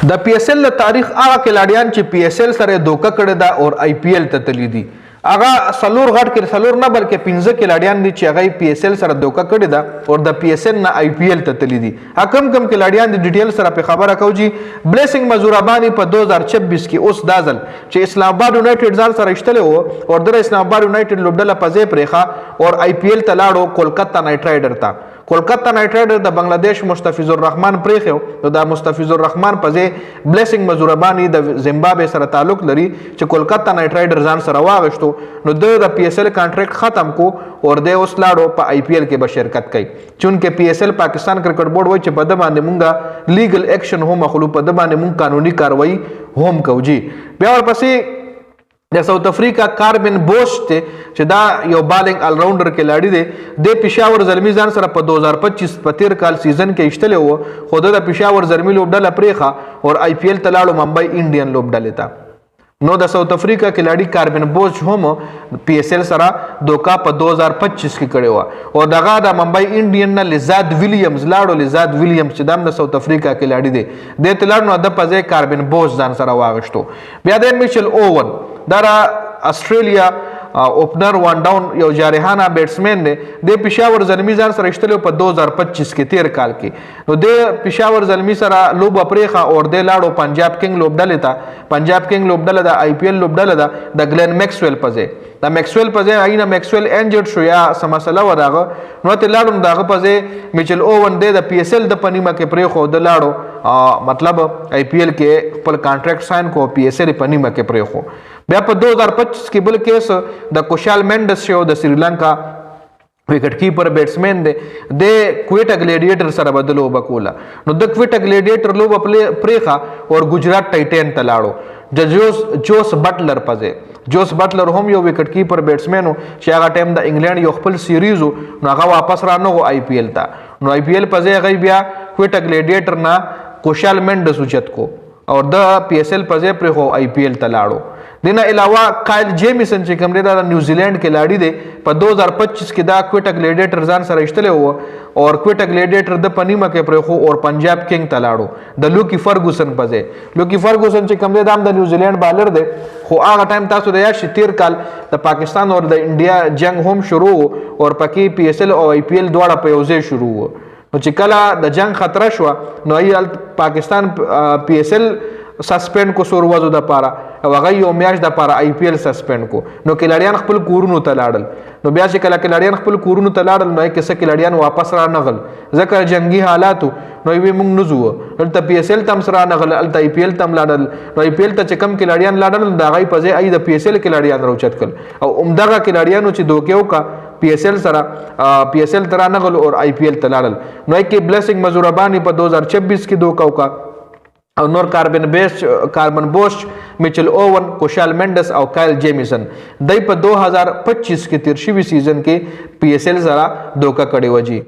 د پی ایس ایل تاریخ هغه کلاډیان چې پی ایس ایل سره دوکه کړی دا او آی پی ایل ته تللی دي هغه سلور غټ کې سلور نه بلکې 15 کلاډیان دي چې هغه پی ایس ایل سره دوکه کړی دا او د پی ایس ایل نه آی پی ایل ته تللی دي کم کلاډیان د ډیټیل سره په خبره کوي بلیسنګ مزورابانی په 2026 کې اوس دازل چې اسلام آباد یونایټډ ځان سره اشتله وو او د اسلام آباد یونایټډ لوبډله په ځای پرېخه او آی پی ایل ته لاړو کولکتا نایټ رایډر ته کولکتا نایټ رایډر د بنگلاديش مستفیض الرحمن پریخو نو دا مستفیض الرحمن په ځای بلیسنګ مزورابانی د زیمبابوے سره تعلق لري چې کولکتا نایټ رایډر ځان سره واغشتو نو د پی ایس ایل کانټریکټ ختم کو اور د اوس لاړو په آی پی ایل کې به شرکت کوي چونکه پی ایس ایل پاکستان کرکټ بورډ وایي چې په د باندې مونږه لیګل اکشن هم مخلو په د باندې مونږ قانوني کاروایی هم کوي بیا ورپسې د ساوث افریقا کاربن بوش ته چې دا یو بالینګ آل راونډر کلاړی دی د پېښور زلمی ځان سره په 2025 په 13 کال سیزن کې اشتله وو خو د پېښور زلمی لوبډله پریخه او آی پی ایل ته لاړو ممبئی انډین لوبډله ته نو د ساوث افریقا کلاړی کاربن بوش هم پی ایس ایل سره دوکا په 2025 کې کړی و او دغه د ممبئی انډین نه لزاد ویلیامز لاړو لزاد ویلیامز چې د ساوث افریقا کلاړی دی د تلړ نو د پځې کاربن بوش ځان سره واغشتو بیا د میچل اوون در استرالیا اوپنر وان ډاون یو جارحانه بیټسمن دی د پېښور زلمی ځان سره اشتلو په 2025 کې 13 کال کې نو د پېښور زلمی سره لوب پرېخه اور د لاړو پنجاب کینګ لوبډله ته پنجاب کینګ لوبډله د آی پی ایل لوبډله ده د ګلن میکسویل پځې د میکسویل پځې اینا میکسویل انجرډ شو یا سم مسله و داغه نو ته لاړو داغه پځې میچل اوون د پی ایس ایل د پنیمه کې پرېخو د لاړو مطلب آی پی ایل کې خپل کانټریکټ ساين کو پی ایس ایل پنیمه کې پرېخو بیا په 2025 کې بل کیس د کوشال مینډس شو د سریلانکا وکټ کیپر بیټسمن دی د کویټا ګلیډیټر سره بدلو وبکولا نو د کویټا ګلیډیټر لوب پریخا او گجرات ټایټن ته لاړو جوس بټلر پځه جوس بټلر هم یو وکټ کیپر بیټسمن چې هغه ټیم د انګلند یو خپل سیریز نو هغه واپس رانغو آی پی ایل ته نو آی پی ایل پځه غي بیا کویټا ګلیډیټر نه کوشال مینډس اوچت کو او د پی ایس ایل پځه پرخو آی پی ایل ته لاړو دینه علاوه کایل جیمیسن چې کوم دی د نیوزیلند کې لاړی دی په 2025 کې دا کویټا ګلیډیټر ځان سره اشتله وو او کویټا ګلیډیټر د پنیمه کې پرخو او پنجاب کینګ ته لاړو د لوکی فرګوسن پځه لوکی فرګوسن چې کوم دی د نیوزیلند بالر دی خو هغه ټایم تاسو د 13 کال د پاکستان او د انډیا جنگ هم شروع او پکې پی ایس ایل او آی پی ایل دواړه په یوځای شروع وو نو چې کله د جنگ خطر شو نو ای پاکستان پی ایس ایل سسپند کو سور وځو د پاره او هغه یو میاش د پاره آی پی ایل سسپند کو نو کلاډیان خپل کورونو ته لاړل نو بیا چې کله کلاډیان خپل کورونو ته لاړل نو کې څه کلاډیان واپس را نغل ځکه جنگي حالاتو نو وی موږ نزو دلته پی ایس ایل تم سره نغل الته آی پی ایل تم لاړل نو آی پی ایل ته چې کم کلاډیان لاړل دا غي په ځای ای د پی ایس ایل کلاډیان راوچت کړ او عمدغه کلاډیانو چې دوکیو کا پی ایس ایل سره پی ایس ایل تر نغل او آی پی ایل ته لاړل نو کې بلیسنګ مزورابانی په 2026 کې دوکاو کا او نور کاربن بوش میچل اوون کوشال مینډس او کایل جیمیسن دای په 2025 کې تیر شوی سیزن کې پی ایس ایل سره دوکا کړي وږي